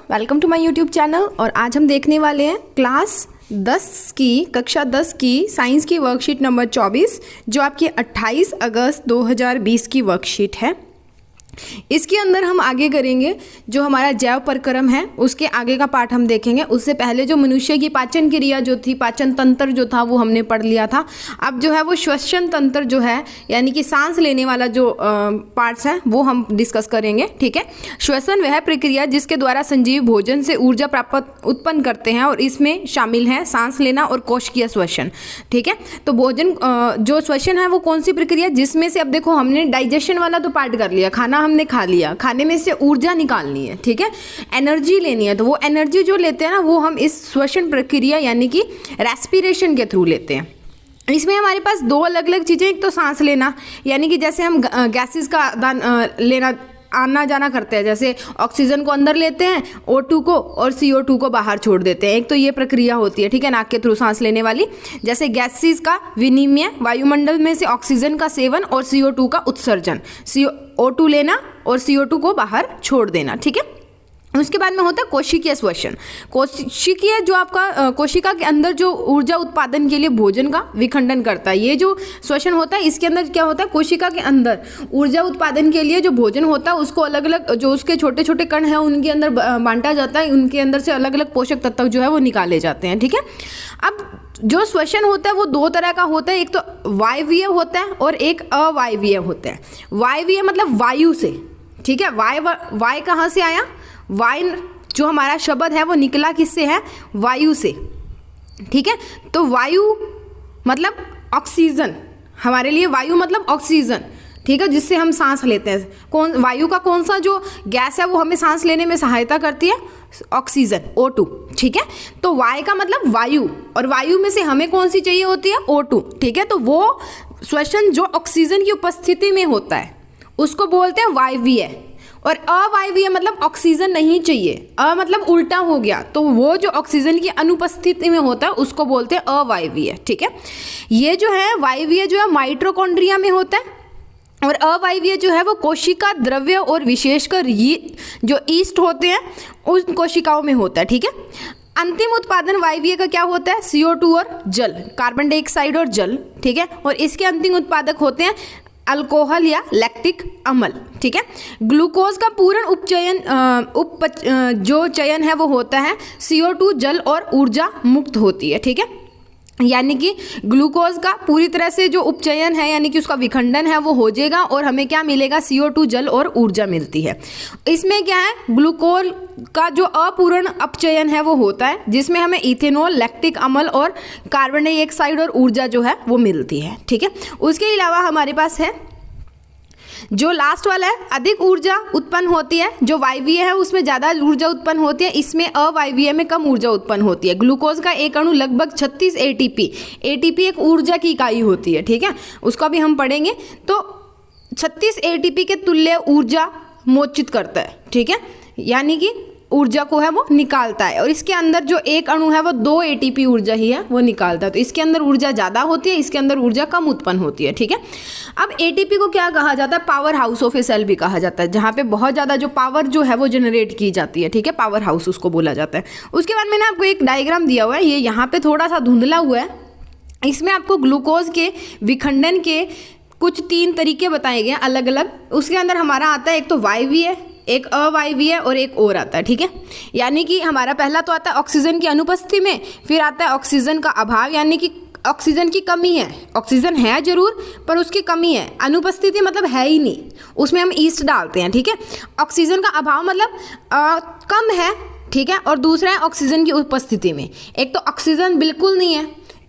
Welcome to my YouTube channel. और आज हम देखने वाले हैं क्लास 10 की कक्षा 10 की साइंस की वर्कशीट नंबर 24 जो आपकी 28 अगस्त 2020 की वर्कशीट है। इसके अंदर हम आगे करेंगे जो हमारा जैव प्रक्रम है उसके आगे का पार्ट हम देखेंगे। उससे पहले जो मनुष्य की पाचन क्रिया जो थी, पाचन तंत्र जो था वो हमने पढ़ लिया था। अब जो है वो श्वसन तंत्र जो है यानी कि सांस लेने वाला जो पार्ट्स हैं वो हम डिस्कस करेंगे। ठीक है, श्वसन वह प्रक्रिया जिसके द्वारा संजीव भोजन से ऊर्जा प्राप्त उत्पन्न करते हैं और इसमें शामिल है सांस लेना और कोशिकीय श्वसन। ठीक है, तो भोजन जो श्वसन है वो कौन सी प्रक्रिया जिसमें से, अब देखो हमने डाइजेशन वाला तो पार्ट कर लिया, खाना हमने खा लिया, खाने में से ऊर्जा निकालनी है। ठीक है, एनर्जी लेनी है, तो वो एनर्जी जो लेते हैं ना वो हम इस श्वसन प्रक्रिया यानी कि रेस्पिरेशन के थ्रू लेते हैं। इसमें हमारे पास दो अलग अलग चीज़ें, एक तो सांस लेना यानी कि जैसे हम गैसेस का लेना आना जाना करते हैं, जैसे ऑक्सीजन को अंदर लेते हैं O2 को और CO2 को बाहर छोड़ देते हैं, एक तो ये प्रक्रिया होती है। ठीक है, नाक के थ्रू सांस लेने वाली। जैसे गैसेस का विनिमय, वायुमंडल में से ऑक्सीजन का सेवन और CO2 का उत्सर्जन, O2 लेना और CO2 को बाहर छोड़ देना। ठीक है, उसके बाद में होता है कोशिकीय श्वसन। कोशिकीय जो आपका कोशिका के अंदर जो ऊर्जा उत्पादन के लिए भोजन का विखंडन करता है, ये जो श्वसन होता है इसके अंदर क्या होता है, कोशिका के अंदर ऊर्जा उत्पादन के लिए जो भोजन होता है उसको अलग अलग जो उसके छोटे छोटे कण हैं उनके अंदर बांटा जाता है, उनके अंदर से अलग अलग पोषक तत्व जो है वो निकाले जाते हैं। ठीक है, अब जो श्वसन होता है वो दो तरह का होता है, एक तो वायवीय होता है और एक अवायवीय होता है। वायवीय मतलब वायु से। ठीक है, वाय कहाँ से आया, वायु जो हमारा शब्द है वो निकला किससे है, वायु से। ठीक है, तो वायु मतलब ऑक्सीजन, हमारे लिए वायु मतलब ऑक्सीजन। ठीक है, जिससे हम सांस लेते हैं। वायु का कौन सा जो गैस है वो हमें सांस लेने में सहायता करती है, ऑक्सीजन O2। ठीक है, तो वाय का मतलब वायु, और वायु में से हमें कौन सी चाहिए होती है, O2। ठीक है, तो वो श्वसन जो ऑक्सीजन की उपस्थिति में होता है उसको बोलते हैं वायवीय, और अवायवीय मतलब ऑक्सीजन नहीं चाहिए, मतलब उल्टा हो गया, तो वो जो ऑक्सीजन की अनुपस्थिति में होता है उसको बोलते हैं अवायवीय। ठीक है, ये जो है वायवीय जो है माइटोकॉन्ड्रिया में होता है, और अवायवीय जो है वो कोशिका द्रव्य और विशेषकर जो ईस्ट होते हैं उन कोशिकाओं में होता है। ठीक है, अंतिम उत्पादन वायवीय का क्या होता है, CO2 और जल, कार्बन डाइऑक्साइड और जल। ठीक है, और इसके अंतिम उत्पादक होते हैं अल्कोहल या लैक्टिक अम्ल। ठीक है, ग्लूकोज का पूर्ण जो चयन है वो होता है CO2 जल और ऊर्जा मुक्त होती है। ठीक है, यानी कि ग्लूकोज का पूरी तरह से जो उपचयन है यानी कि उसका विखंडन है वो हो जाएगा और हमें क्या मिलेगा, CO2 जल और ऊर्जा मिलती है। इसमें क्या है, ग्लूकोज का जो अपूर्ण अपचयन है वो होता है जिसमें हमें इथेनॉल, लैक्टिक अम्ल और कार्बन डाइऑक्साइड और ऊर्जा जो है वो मिलती है। ठीक है, उसके अलावा हमारे पास है जो लास्ट वाला है, अधिक ऊर्जा उत्पन्न होती है। जो वायवीय है उसमें ज़्यादा ऊर्जा उत्पन्न होती है, इसमें अवायवीय में कम ऊर्जा उत्पन्न होती है। ग्लूकोज का एक अणु लगभग 36 ATP एक ऊर्जा की इकाई होती है। ठीक है, उसका भी हम पढ़ेंगे। तो 36 ATP के तुल्य ऊर्जा मोचित करता है। ठीक है, यानी कि ऊर्जा को है वो निकालता है, और इसके अंदर जो एक अणु है वो 2 ATP ऊर्जा ही है वो निकालता है। तो इसके अंदर ऊर्जा ज़्यादा होती है, इसके अंदर ऊर्जा कम उत्पन्न होती है। ठीक है, अब ATP को क्या कहा जाता है, power house of a cell भी कहा जाता है, जहाँ पे बहुत ज़्यादा जो पावर जो है वो जनरेट की जाती है। ठीक है, पावर हाउस उसको बोला जाता है। उसके बाद मैंने आपको एक डायग्राम दिया हुआ है, ये यहाँ पे थोड़ा सा धुंधला हुआ है, इसमें आपको ग्लूकोज के विखंडन के कुछ 3 तरीके बताए गए हैं अलग अलग। उसके अंदर हमारा आता है एक तो वायवीय, एक अवायवीय और एक और आता है। ठीक है, यानी कि हमारा पहला तो आता है ऑक्सीजन की अनुपस्थिति में, फिर आता है ऑक्सीजन का अभाव यानी कि ऑक्सीजन की कमी है, ऑक्सीजन है जरूर पर उसकी कमी है, अनुपस्थिति मतलब है ही नहीं, उसमें हम ईस्ट डालते हैं। ठीक है, ऑक्सीजन का अभाव मतलब कम है। ठीक है, और दूसरा है ऑक्सीजन की उपस्थिति में, एक तो ऑक्सीजन बिल्कुल नहीं है,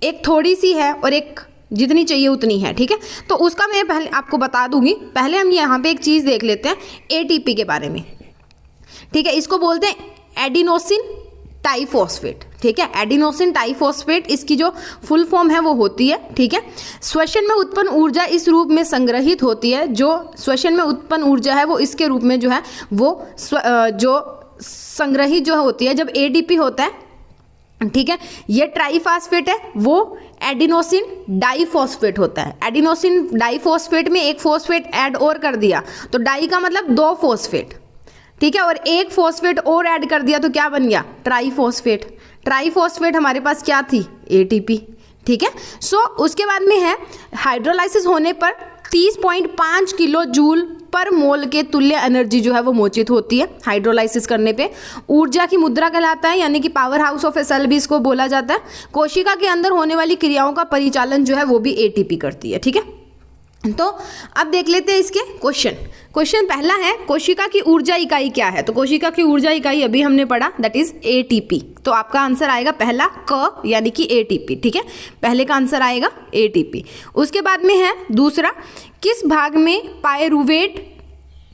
एक थोड़ी सी है और एक जितनी चाहिए उतनी है। ठीक है, तो उसका मैं पहले आपको बता दूंगी। पहले हम यहाँ पे एक चीज़ देख लेते हैं ATP के बारे में। ठीक है, इसको बोलते हैं एडिनोसिन टाइफॉस्फेट। ठीक है, एडिनोसिन टाइफॉस्फेट इसकी जो फुल फॉर्म है वो होती है। ठीक है, श्वसन में उत्पन्न ऊर्जा इस रूप में संग्रहित होती है, जो श्वसन में उत्पन्न ऊर्जा है वो इसके रूप में जो है वो जो संग्रहित जो होती है जब ADP होता है। ठीक है, ये ट्राइफॉस्फेट है, वो एडिनोसिन डाइफॉस्फेट होता है। एडिनोसिन डाइफॉस्फेट में एक फॉस्फेट ऐड और कर दिया तो डाई का मतलब 2 फॉस्फेट, ठीक है, और एक फॉस्फेट और ऐड कर दिया तो क्या बन गया, ट्राईफॉस्फेट। ट्राईफॉस्फेट हमारे पास क्या थी, एटीपी। ठीक है, सो उसके बाद में है हाइड्रोलाइसिस होने पर 30.5 किलो जूल पर मोल के तुल्य एनर्जी जो है वो मोचित होती है हाइड्रोलाइसिस करने पे। ऊर्जा की मुद्रा कहलाता है, यानी कि power house of a cell भी इसको बोला जाता है। कोशिका के अंदर होने वाली क्रियाओं का परिचालन जो है वो भी एटीपी करती है। ठीक है, तो अब देख लेते हैं इसके क्वेश्चन। क्वेश्चन पहला है, कोशिका की ऊर्जा इकाई क्या है? तो कोशिका की ऊर्जा इकाई अभी हमने पढ़ा, दैट इज एटीपी। तो आपका आंसर आएगा पहला क, यानी कि एटीपी। ठीक है, पहले का आंसर आएगा एटीपी। उसके बाद में है दूसरा, किस भाग में पायरुवेट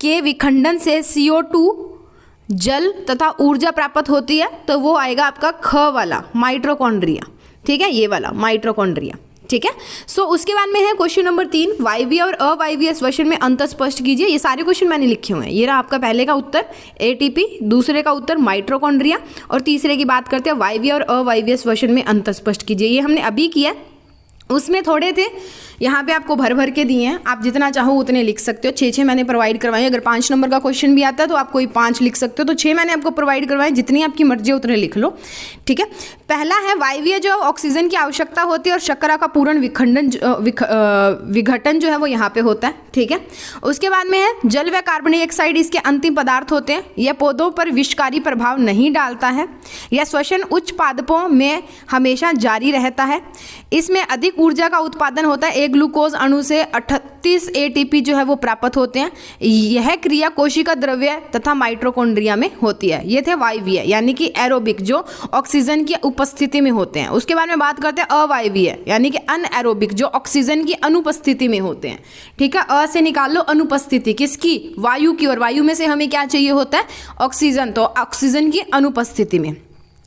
के विखंडन से CO2 जल तथा ऊर्जा प्राप्त होती है? तो वो आएगा आपका ख वाला, माइटोकॉन्ड्रिया। ठीक है, ये वाला माइटोकॉन्ड्रिया। ठीक है, सो उसके बाद में है क्वेश्चन नंबर 3, वायवीय और अवायवीय श्वसन में अंतर स्पष्ट कीजिए। ये सारे क्वेश्चन मैंने लिखे हुए हैं। ये रहा आपका पहले का उत्तर एटीपी, दूसरे का उत्तर माइटोकॉन्ड्रिया, और तीसरे की बात करते हैं वायवीय और अवायवीय श्वसन में अंतर स्पष्ट कीजिए। ये हमने अभी किया, उसमें थोड़े थे, यहाँ पे आपको भर भर के दिए हैं, आप जितना चाहो उतने लिख सकते हो। 6 मैंने प्रोवाइड करवाए। अगर 5 नंबर का क्वेश्चन भी आता है तो आप कोई 5 लिख सकते हो। तो 6 मैंने आपको प्रोवाइड करवाए, जितनी आपकी मर्जी है उतने लिख लो। ठीक है, पहला है वायवीय जो ऑक्सीजन की आवश्यकता होती है और शर्करा का पूर्ण विघटन जो है वो यहाँ पे होता है। ठीक है, उसके बाद में है जल व कार्बन डाइऑक्साइड इसके अंतिम पदार्थ होते हैं। यह पौधों पर विषकारी प्रभाव नहीं डालता है। यह श्वसन उच्च पादपों में हमेशा जारी रहता है। इसमें अधिक ऊर्जा का उत्पादन होता है। एक ग्लूकोज अणु से 38 एटीपी जो है वो प्राप्त होते हैं। यह क्रिया कोशिका द्रव्य तथा माइटोकॉन्ड्रिया में होती है। ये थे वायवीय, यानी कि एरोबिक, जो ऑक्सीजन की उपस्थिति में होते हैं। उसके बाद में बात करते हैं अवायवीय, यानी कि अनएरोबिक, जो ऑक्सीजन की अनुपस्थिति में होते हैं। ठीक है, अ से निकाल लो अनुपस्थिति किसकी, वायु की, और वायु में से हमें क्या चाहिए होता है, ऑक्सीजन। तो ऑक्सीजन की अनुपस्थिति में,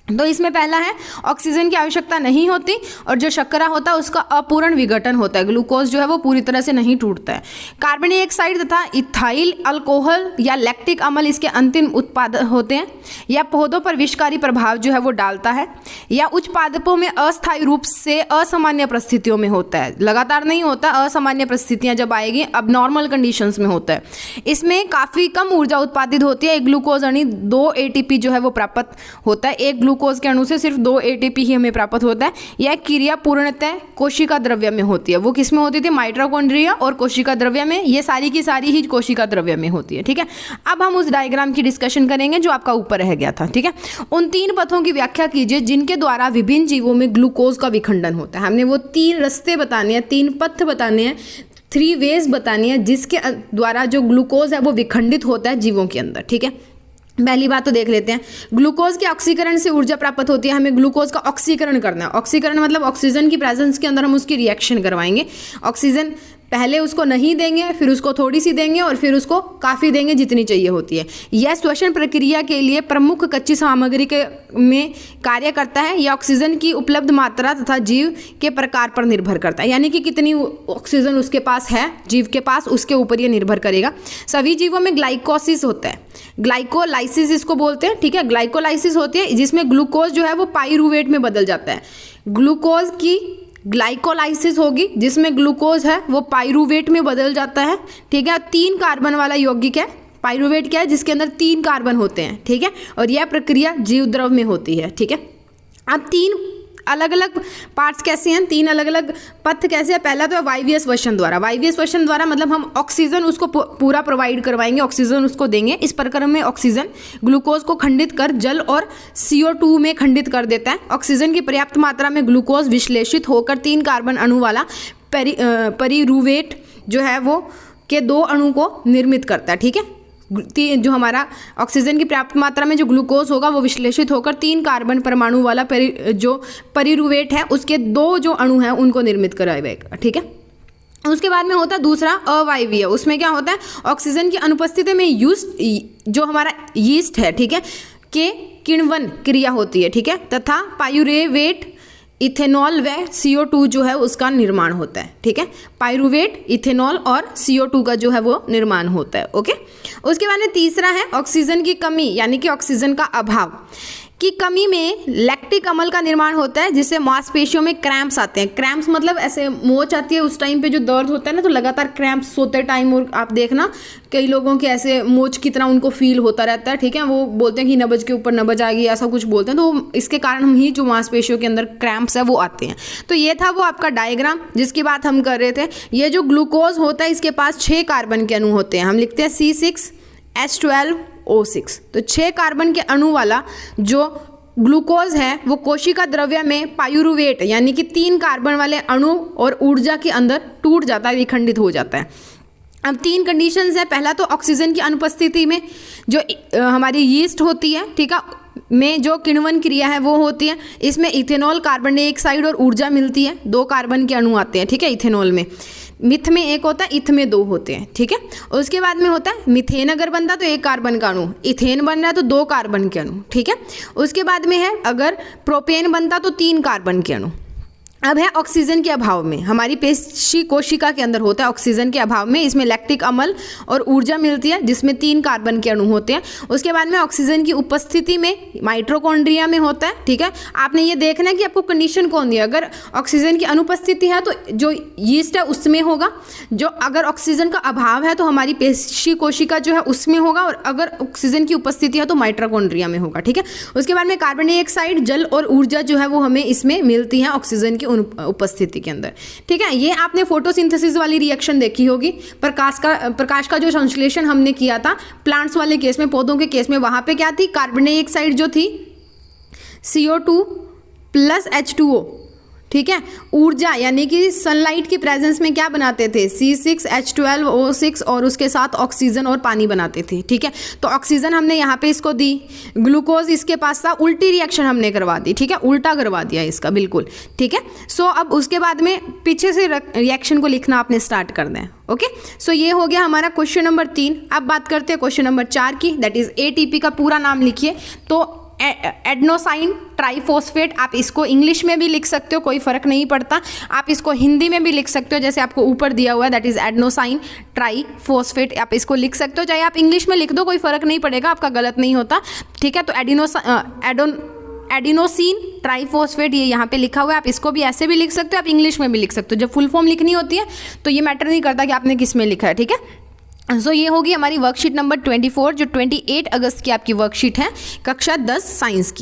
तो इसमें पहला है ऑक्सीजन की आवश्यकता नहीं होती, और जो शर्करा होता है उसका अपूर्ण विघटन होता है। ग्लूकोज जो है वो पूरी तरह से नहीं टूटता है। कार्बन डाइऑक्साइड तथा इथाइल अल्कोहल या लैक्टिक अम्ल इसके अंतिम उत्पाद होते हैं। या पौधों पर विषकारी प्रभाव जो है वो डालता है। या उच्च पादपों में अस्थायी रूप से असामान्य परिस्थितियों में होता है, लगातार नहीं होता, असामान्य परिस्थितियां जब आएगी, अब नॉर्मल कंडीशंस में होता है। इसमें काफ़ी कम ऊर्जा उत्पादित होती है। एक ग्लूकोज अणु 2 एटीपी जो है वो प्राप्त होता है। एक ग्लूकोज के अणु से सिर्फ 2 एटीपी ही हमें प्राप्त होता है। यह क्रिया पूर्णतः कोशिका द्रव्य में होती है। वो किस में होती थी, माइटोकॉन्ड्रिया और कोशिका द्रव्य में। ये सारी की सारी ही कोशिका द्रव्य में होती है। ठीक है, अब हम उस डायग्राम की डिस्कशन करेंगे जो आपका ऊपर रह गया था। ठीक है, उन 3 पथों की व्याख्या कीजिए जिनके द्वारा विभिन्न जीवों में ग्लूकोज का विखंडन होता है। हमने वो 3 रास्ते बताने हैं, 3 पथ बताने हैं, 3 वेज बतानी है जिसके द्वारा जो ग्लूकोज है वो विखंडित होता है जीवों के अंदर। ठीक है, पहली बात तो देख लेते हैं, ग्लूकोज के ऑक्सीकरण से ऊर्जा प्राप्त होती है। हमें ग्लूकोज का ऑक्सीकरण करना है। ऑक्सीकरण मतलब ऑक्सीजन की प्रेजेंस के अंदर हम उसकी रिएक्शन करवाएंगे। ऑक्सीजन पहले उसको नहीं देंगे, फिर उसको थोड़ी सी देंगे, और फिर उसको काफ़ी देंगे जितनी चाहिए होती है। यह श्वसन प्रक्रिया के लिए प्रमुख कच्ची सामग्री के में कार्य करता है। यह ऑक्सीजन की उपलब्ध मात्रा तथा जीव के प्रकार पर निर्भर करता है, यानी कि कितनी ऑक्सीजन उसके पास है जीव के पास, उसके ऊपर यह निर्भर करेगा। सभी जीवों में ग्लाइकोसिस होता है, ग्लाइकोलाइसिस इसको बोलते हैं। ठीक है, ग्लाइकोलाइसिस होती है जिसमें ग्लूकोज जो है वो पाइरूवेट में बदल जाता है। ग्लूकोज की ग्लाइकोलाइसिस होगी जिसमें ग्लूकोज है वो पाइरूवेट में बदल जाता है। ठीक है, 3 कार्बन वाला यौगिक है। पाइरूवेट क्या है, जिसके अंदर 3 कार्बन होते हैं। ठीक है, और यह प्रक्रिया जीव द्रव में होती है। ठीक है, अब 3 अलग अलग पार्ट्स कैसे हैं, 3 अलग अलग पथ कैसे है। पहला तो है वायवीय श्वसन द्वारा। वायवीय श्वसन द्वारा मतलब हम ऑक्सीजन उसको पूरा प्रोवाइड करवाएंगे, ऑक्सीजन उसको देंगे। इस प्रक्रिया में ऑक्सीजन ग्लूकोज को खंडित कर जल और CO2 में खंडित कर देता है। ऑक्सीजन की पर्याप्त मात्रा में ग्लूकोज विश्लेषित होकर 3 कार्बन अणु वाला पाइरूवेट जो है वो के 2 अणु को निर्मित करता है। ठीक है, जो हमारा ऑक्सीजन की पर्याप्त मात्रा में जो ग्लूकोज होगा वो विश्लेषित होकर 3 कार्बन परमाणु वाला जो पाइरूवेट है उसके 2 जो अणु हैं उनको निर्मित कराएगा। ठीक है, उसके बाद में होता है दूसरा अवायवीय। उसमें क्या होता है, ऑक्सीजन की अनुपस्थिति में जो हमारा यीस्ट है, ठीक है, के किण्वन क्रिया होती है। ठीक है, तथा पाइरूवेट, इथेनॉल व CO2 जो है उसका निर्माण होता है। ठीक है, पाइरूवेट, इथेनॉल और CO2 का जो है वो निर्माण होता है। ओके, उसके बाद में तीसरा है ऑक्सीजन की कमी, यानी कि ऑक्सीजन का अभाव। की कमी में लैक्टिक अम्ल का निर्माण होता है, जिससे मांसपेशियों में क्रैम्प्स आते हैं। क्रैम्प्स मतलब ऐसे मोच आती है उस टाइम पे जो दर्द होता है ना, तो लगातार क्रैम्प्स सोते टाइम, और आप देखना कई लोगों के ऐसे मोच की तरह उनको फील होता रहता है, ठीक है, वो बोलते हैं कि नब्ज के ऊपर नब्ज आ गई, ऐसा कुछ बोलते हैं, तो इसके कारण हम ही जो मांसपेशियों के अंदर क्रैम्प्स है वो आते हैं। तो ये था वो आपका डायग्राम जिसकी बात हम कर रहे थे। ये जो ग्लूकोज होता है इसके पास 6 कार्बन के अणु होते हैं, हम लिखते हैं C6H12O6। तो 6 कार्बन के अणु वाला जो ग्लूकोज है वो कोशिका द्रव्य में पायुरुवेट यानी कि 3 कार्बन वाले अणु और ऊर्जा के अंदर टूट जाता है, विखंडित हो जाता है। अब 3 कंडीशंस है। पहला तो ऑक्सीजन की अनुपस्थिति में जो हमारी यीस्ट होती है, ठीक है, में जो किण्वन क्रिया है वो होती है। इसमें इथेनॉल, कार्बन डाइऑक्साइड और ऊर्जा मिलती है। 2 कार्बन के अणु आते हैं, ठीक है, इथेनॉल में। मिथ में 1 होता है, इथ में 2 होते हैं, ठीक है। उसके बाद में होता है मीथेन, अगर बनता तो 1 कार्बन का अणु, इथेन बन रहा है तो 2 कार्बन के अणु, ठीक है। उसके बाद में है अगर प्रोपेन बनता तो 3 कार्बन के अणु। अब है ऑक्सीजन के अभाव में, हमारी पेशी कोशिका के अंदर होता है ऑक्सीजन के अभाव में, इसमें लैक्टिक अम्ल और ऊर्जा मिलती है जिसमें 3 कार्बन के अणु होते हैं। उसके बाद में ऑक्सीजन की उपस्थिति में माइटोकॉन्ड्रिया में होता है, ठीक है। आपने ये देखना है कि आपको कंडीशन कौन दी है। अगर ऑक्सीजन की अनुपस्थिति है तो जो यीस्ट है उसमें होगा, जो अगर ऑक्सीजन का अभाव है तो हमारी पेशी कोशिका जो है उसमें होगा, और अगर ऑक्सीजन की उपस्थिति है तो माइटोकॉन्ड्रिया में होगा, ठीक है। उसके बाद में कार्बन डाइऑक्साइड, जल और ऊर्जा जो है वो हमें इसमें मिलती है ऑक्सीजन की उपस्थिति के अंदर, ठीक है। ये आपने फोटोसिंथेसिस वाली रिएक्शन देखी होगी, प्रकाश का जो संश्लेषण हमने किया था प्लांट्स वाले केस में, पौधों के केस में, वहां पे क्या थी, कार्बन डाइऑक्साइड जो थी CO2 + H2O, ठीक है। ऊर्जा यानी कि सनलाइट की प्रेजेंस में क्या बनाते थे, C6H12O6 और उसके साथ ऑक्सीजन और पानी बनाते थे, ठीक है। तो ऑक्सीजन हमने यहाँ पे इसको दी, ग्लूकोज इसके पास था, उल्टी रिएक्शन हमने करवा दी, ठीक है, उल्टा करवा दिया इसका, बिल्कुल, ठीक है। सो अब उसके बाद में पीछे से रिएक्शन को लिखना आपने स्टार्ट कर दें, ओके। सो ये हो गया हमारा क्वेश्चन नंबर 3। अब बात करते हैं क्वेश्चन नंबर 4 की, दैट इज ATP का पूरा नाम लिखिए। तो एडेनोसाइन ट्राइफॉस्फेट, आप इसको इंग्लिश में भी लिख सकते हो, कोई फर्क नहीं पड़ता। आप इसको हिंदी में भी लिख सकते हो, जैसे आपको ऊपर दिया हुआ है, दैट इज एडेनोसाइन ट्राइफॉस्फेट, आप इसको लिख सकते हो। चाहे आप इंग्लिश में लिख दो, कोई फर्क नहीं पड़ेगा, आपका गलत नहीं होता, ठीक है। तो एडिनोसिन ट्राइफॉस्फेट ये यहाँ पे लिखा हुआ है, आप इसको भी ऐसे भी लिख सकते हो, आप इंग्लिश में भी लिख सकते हो। जब फुल फॉर्म लिखनी होती है तो ये मैटर नहीं करता कि आपने किस में लिखा है, ठीक है। सो ये होगी हमारी वर्कशीट नंबर 24, जो 28 अगस्त की आपकी वर्कशीट है कक्षा 10 साइंस की।